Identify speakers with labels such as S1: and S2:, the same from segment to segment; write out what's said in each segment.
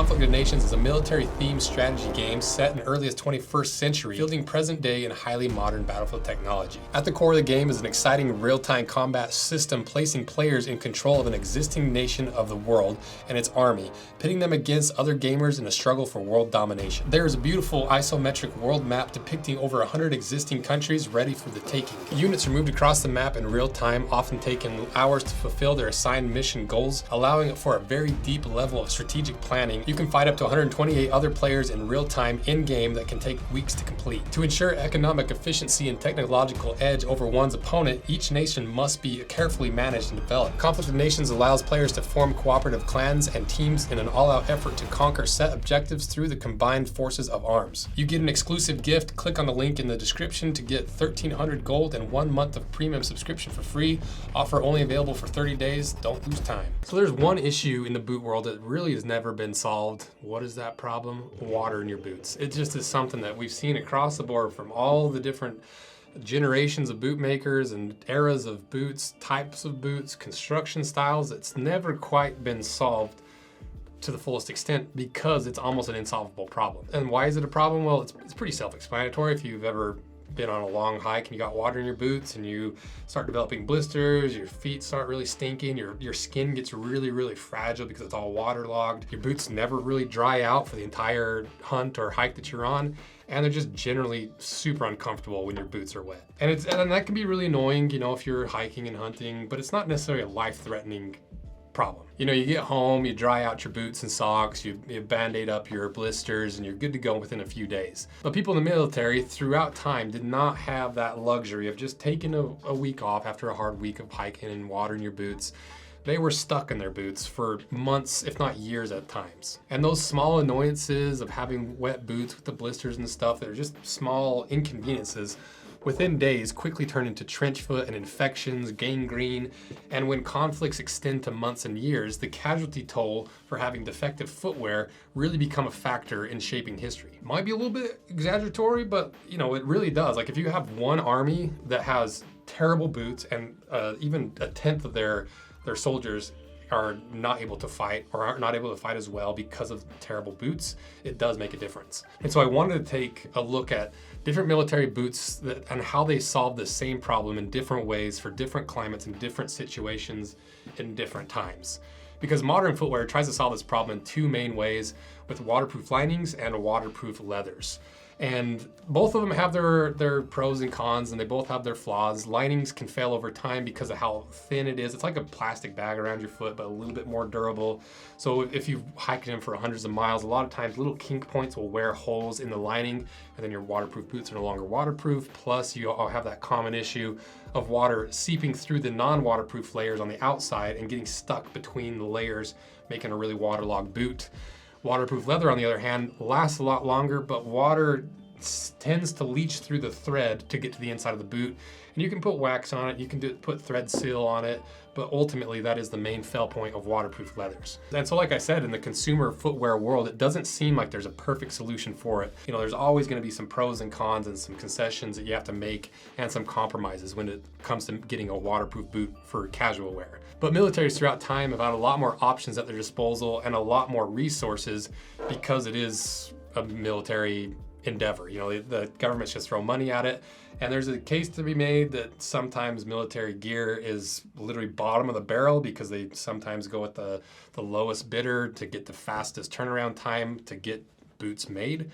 S1: Conflict of Nations is a military-themed strategy game set in earliest 21st century, fielding present-day and highly modern battlefield technology. At the core of the game is an exciting real-time combat system placing players in control of an existing nation of the world and its army, pitting them against other gamers in a struggle for world domination. There is a beautiful isometric world map depicting over 100 existing countries ready for the taking. Units are moved across the map in real time, often taking hours to fulfill their assigned mission goals, allowing for a very deep level of strategic planning. You can fight up to 128 other players in real time in-game that can take weeks to complete. To ensure economic efficiency and technological edge over one's opponent, each nation must be carefully managed and developed. Conflict of Nations allows players to form cooperative clans and teams in an all-out effort to conquer set objectives through the combined forces of arms. You get an exclusive gift. Click on the link in the description to get 1,300 gold and 1 month of premium subscription for free. Offer only available for 30 days. Don't lose time. So there's one issue in the boot world that really has never been solved. What is that problem? Water in your boots. It just is something that we've seen across the board from all the different generations of boot makers and eras of boots, types of boots, construction styles. It's never quite been solved to the fullest extent because it's almost an insolvable problem. And why is it a problem? Well, it's pretty self-explanatory. If you've ever been on a long hike and you got water in your boots and you start developing blisters, your feet start really stinking, your skin gets really fragile because it's all waterlogged. Your boots never really dry out for the entire hunt or hike that you're on, and they're just generally super uncomfortable when your boots are wet. And that can be really annoying, you know, if you're hiking and hunting, but it's not necessarily a life-threatening problem. You know, you get home, you dry out your boots and socks, you band-aid up your blisters, and you're good to go within a few days. But people in the military throughout time did not have that luxury of just taking a week off after a hard week of hiking and water in your boots. They were stuck in their boots for months, if not years at times. And those small annoyances of having wet boots with the blisters and stuff that are just small inconveniences within days quickly turn into trench foot and infections, gangrene, and when conflicts extend to months and years, the casualty toll for having defective footwear really become a factor in shaping history. Might be a little bit exaggeratory, but you know, it really does. Like if you have one army that has terrible boots and even a tenth of their soldiers are not able to fight or are not able to fight as well because of terrible boots, it does make a difference. And so I wanted to take a look at different military boots and how they solve the same problem in different ways for different climates and different situations in different times. Because modern footwear tries to solve this problem in two main ways, with waterproof linings and waterproof leathers. And both of them have their pros and cons, and they both have their flaws. Linings can fail over time because of how thin it is. It's like a plastic bag around your foot, but a little bit more durable. So if you've hiked in for hundreds of miles, a lot of times little kink points will wear holes in the lining, and then your waterproof boots are no longer waterproof. Plus, you all have that common issue of water seeping through the non-waterproof layers on the outside and getting stuck between the layers, making a really waterlogged boot. Waterproof leather, on the other hand, lasts a lot longer, but water tends to leach through the thread to get to the inside of the boot. And you can put wax on it, you can put thread seal on it, but ultimately that is the main fail point of waterproof leathers. And so like I said, in the consumer footwear world, it doesn't seem like there's a perfect solution for it. You know, there's always gonna be some pros and cons and some concessions that you have to make and some compromises when it comes to getting a waterproof boot for casual wear. But militaries throughout time have had a lot more options at their disposal and a lot more resources because it is a military endeavor. You know, the governments just throw money at it. And there's a case to be made that sometimes military gear is literally bottom of the barrel because they sometimes go with the lowest bidder to get the fastest turnaround time to get boots made.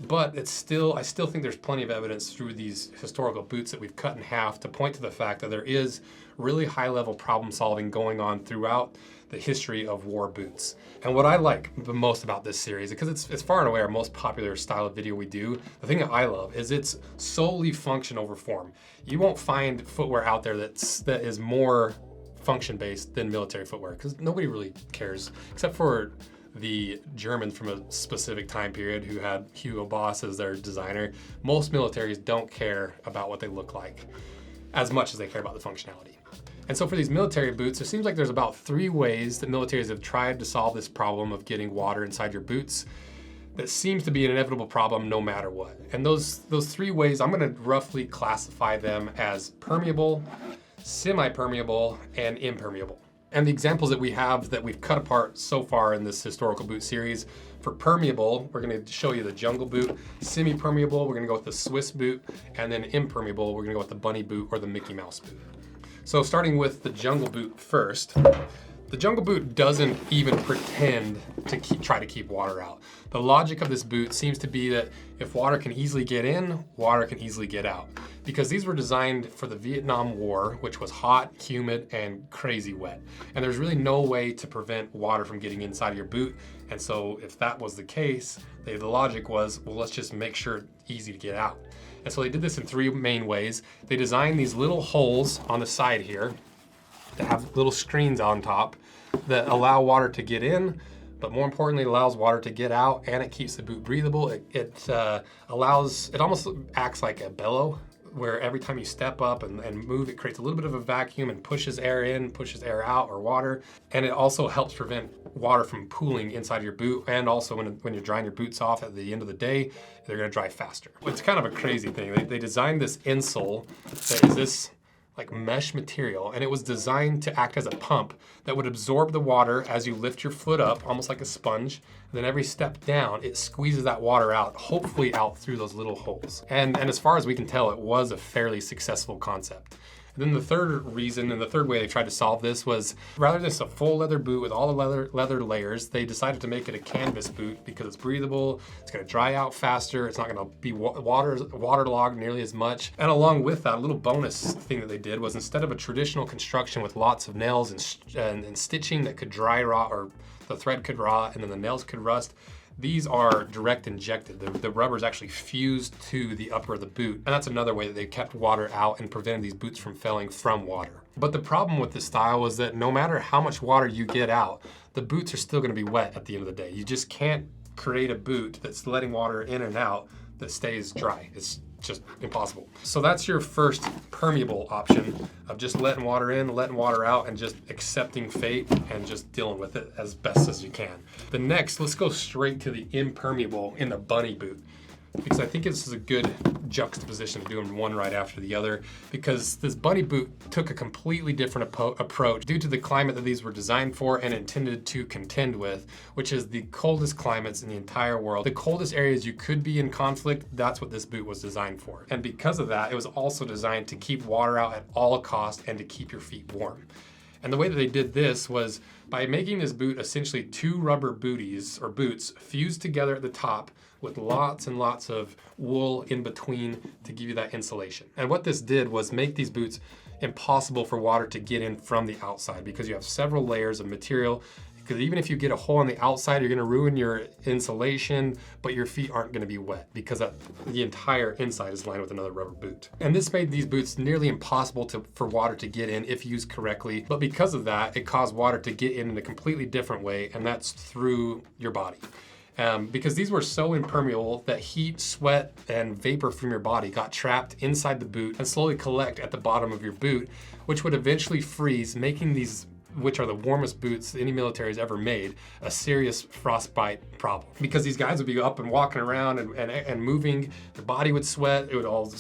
S1: But I still think there's plenty of evidence through these historical boots that we've cut in half to point to the fact that there is really high level problem solving going on throughout the history of war boots. And what I like the most about this series, because it's far and away our most popular style of video we do, the thing that I love is it's solely function over form. You won't find footwear out there that is more function based than military footwear, because nobody really cares, except for the Germans from a specific time period who had Hugo Boss as their designer. Most militaries don't care about what they look like as much as they care about the functionality. And so for these military boots, it seems like there's about 3 ways that militaries have tried to solve this problem of getting water inside your boots that seems to be an inevitable problem no matter what. And those 3 ways, I'm gonna roughly classify them as permeable, semi-permeable, and impermeable. And the examples that we have that we've cut apart so far in this historical boot series, for permeable, we're going to show you the Jungle Boot. Semi-permeable, we're going to go with the Swiss boot. And then impermeable, we're going to go with the Bunny boot or the Mickey Mouse boot. So starting with the Jungle Boot first, the Jungle Boot doesn't even pretend to try to keep water out. The logic of this boot seems to be that if water can easily get in, water can easily get out. Because these were designed for the Vietnam War, which was hot, humid, and crazy wet. And there's really no way to prevent water from getting inside of your boot. And so if that was the case, the logic was, well, let's just make sure it's easy to get out. And so they did this in three main ways. They designed these little holes on the side here that have little screens on top that allow water to get in, but more importantly, it allows water to get out, and it keeps the boot breathable. It almost acts like a bellow, where every time you step up and move, it creates a little bit of a vacuum and pushes air in, pushes air out, or water. And it also helps prevent water from pooling inside your boot. And also when you're drying your boots off at the end of the day, they're gonna dry faster. It's kind of a crazy thing. They designed this insole that is this like mesh material, and it was designed to act as a pump that would absorb the water as you lift your foot up, almost like a sponge. And then every step down, it squeezes that water out, hopefully out through those little holes. And as far as we can tell, it was a fairly successful concept. And then the third reason and the third way they tried to solve this was, rather than just a full leather boot with all the leather layers, they decided to make it a canvas boot because it's breathable, it's gonna dry out faster, it's not gonna be waterlogged nearly as much. And along with that, a little bonus thing that they did was, instead of a traditional construction with lots of nails and stitching that could dry rot, or the thread could rot and then the nails could rust, these are direct injected. The rubber is actually fused to the upper of the boot. And that's another way that they kept water out and prevented these boots from failing from water. But the problem with this style was that no matter how much water you get out, the boots are still gonna be wet at the end of the day. You just can't create a boot that's letting water in and out that stays dry. It's just impossible. So that's your first permeable option of just letting water in, letting water out, and just accepting fate and just dealing with it as best as you can. The next, let's go straight to the impermeable in the Bunny boot, because I think this is a good juxtaposition of doing one right after the other, because this Bunny boot took a completely different approach due to the climate that these were designed for and intended to contend with, which is the coldest climates in the entire world. The coldest areas you could be in conflict, that's what this boot was designed for. And because of that, it was also designed to keep water out at all costs and to keep your feet warm. And the way that they did this was by making this boot essentially two rubber booties or boots fused together at the top with lots and lots of wool in between to give you that insulation. And what this did was make these boots impossible for water to get in from the outside, because you have several layers of material. Because even if you get a hole on the outside, you're gonna ruin your insulation, but your feet aren't gonna be wet because the entire inside is lined with another rubber boot. And this made these boots nearly impossible for water to get in if used correctly. But because of that, it caused water to get in a completely different way, and that's through your body. Because these were so impermeable that heat, sweat, and vapor from your body got trapped inside the boot and slowly collect at the bottom of your boot, which would eventually freeze, making these, which are the warmest boots any military has ever made, a serious frostbite problem. Because these guys would be up and walking around and moving, their body would sweat, it would all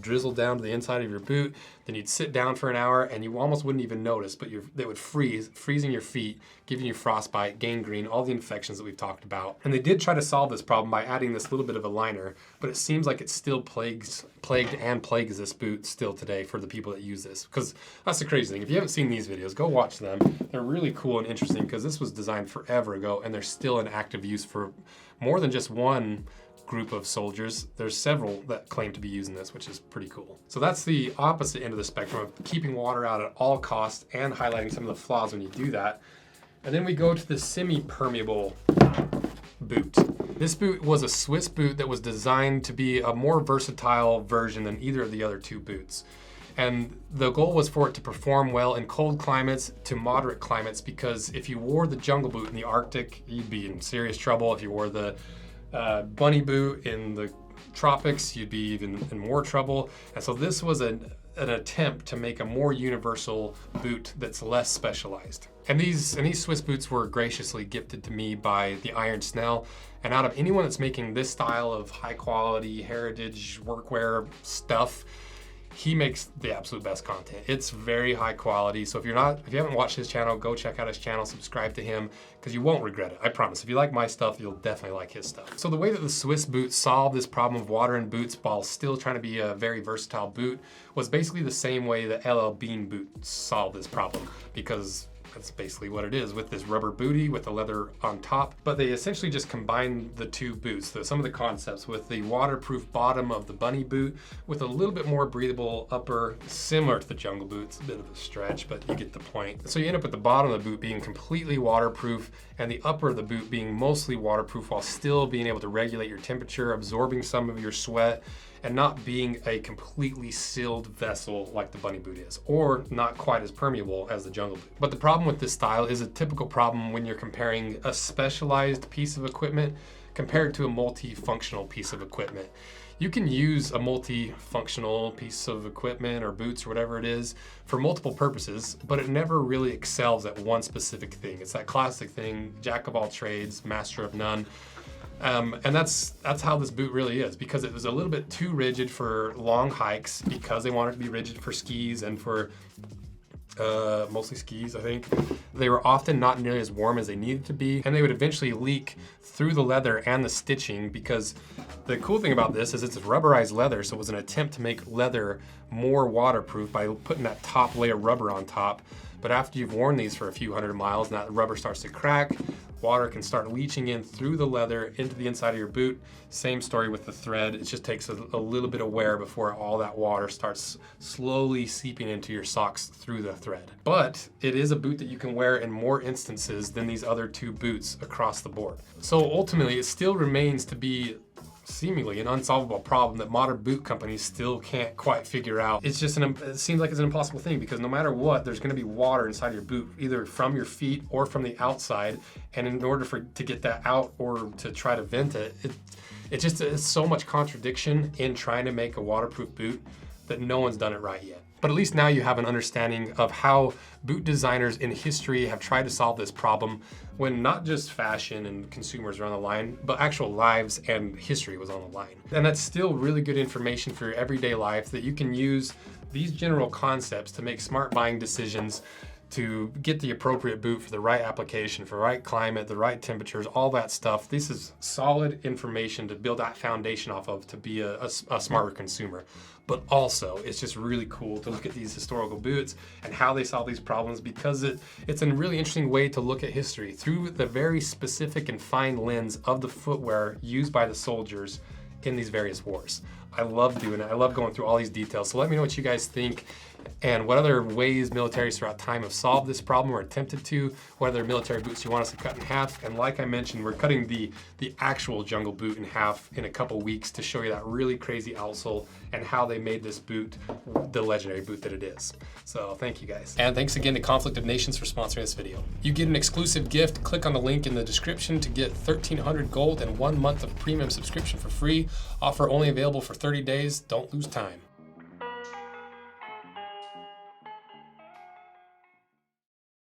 S1: drizzle down to the inside of your boot, then you'd sit down for an hour and you almost wouldn't even notice, but they would freezing your feet, giving you frostbite, gangrene, all the infections that we've talked about. And they did try to solve this problem by adding this little bit of a liner, but it seems like it still plagues this boot still today for the people that use this. Because that's the crazy thing. If you haven't seen these videos, go watch them. They're really cool and interesting because this was designed forever ago and they're still in active use for more than just one group of soldiers. There's several that claim to be using this, which is pretty cool. So that's the opposite end of the spectrum of keeping water out at all costs and highlighting some of the flaws when you do that. And then we go to the semi-permeable boot. This boot was a Swiss boot that was designed to be a more versatile version than either of the other two boots. And the goal was for it to perform well in cold climates to moderate climates, because if you wore the Jungle Boot in the Arctic, you'd be in serious trouble. If you wore the Bunny boot in the tropics, you'd be even in more trouble. And so this was an attempt to make a more universal boot that's less specialized. And these Swiss boots were graciously gifted to me by the Iron Snell. And out of anyone that's making this style of high quality heritage workwear stuff, he makes the absolute best content. It's very high quality. So if you haven't watched his channel, go check out his channel, subscribe to him, because you won't regret it. I promise. If you like my stuff, you'll definitely like his stuff. So the way that the Swiss boot solved this problem of water in boots while still trying to be a very versatile boot was basically the same way the LL Bean boot solved this problem, because that's basically what it is, with this rubber bootie with the leather on top. But they essentially just combined the two boots. So some of the concepts with the waterproof bottom of the bunny boot with a little bit more breathable upper, similar to the jungle boot. It's a bit of a stretch, but you get the point. So you end up with the bottom of the boot being completely waterproof and the upper of the boot being mostly waterproof while still being able to regulate your temperature, absorbing some of your sweat, and not being a completely sealed vessel like the bunny boot is, or not quite as permeable as the jungle boot. But the problem with this style is a typical problem when you're comparing a specialized piece of equipment compared to a multifunctional piece of equipment. You can use a multifunctional piece of equipment or boots or whatever it is for multiple purposes, but it never really excels at one specific thing. It's that classic thing, jack of all trades, master of none. And that's how this boot really is, because it was a little bit too rigid for long hikes, because they wanted it to be rigid for skis and for mostly skis, I think. They were often not nearly as warm as they needed to be, and they would eventually leak through the leather and the stitching, because the cool thing about this is it's rubberized leather, so it was an attempt to make leather more waterproof by putting that top layer of rubber on top. But after you've worn these for a few hundred miles, and that rubber starts to crack, water can start leaching in through the leather into the inside of your boot. Same story with the thread. It just takes a little bit of wear before all that water starts slowly seeping into your socks through the thread. But it is a boot that you can wear in more instances than these other two boots across the board. So ultimately, it still remains to be seemingly an unsolvable problem that modern boot companies still can't quite figure out. It's just it seems like it's an impossible thing, because no matter what, there's going to be water inside your boot, either from your feet or from the outside. And in order to get that out or to try to vent it, it's so much contradiction in trying to make a waterproof boot that no one's done it right yet. But at least now you have an understanding of how boot designers in history have tried to solve this problem, when not just fashion and consumers are on the line, but actual lives and history was on the line. And that's still really good information for your everyday life, that you can use these general concepts to make smart buying decisions, to get the appropriate boot for the right application, for the right climate, the right temperatures, all that stuff. This is solid information to build that foundation off of to be a smarter consumer. But also, it's just really cool to look at these historical boots and how they solve these problems, because it's a really interesting way to look at history through the very specific and fine lens of the footwear used by the soldiers in these various wars. I love doing it. I love going through all these details. So let me know what you guys think, and what other ways militaries throughout time have solved this problem or attempted to, what other military boots you want us to cut in half. And like I mentioned, we're cutting the actual jungle boot in half in a couple weeks to show you that really crazy outsole and how they made this boot the legendary boot that it is. So thank you guys. And thanks again to Conflict of Nations for sponsoring this video. You get an exclusive gift. Click on the link in the description to get 1,300 gold and 1 month of premium subscription for free. Offer only available for 30 days. Don't lose time.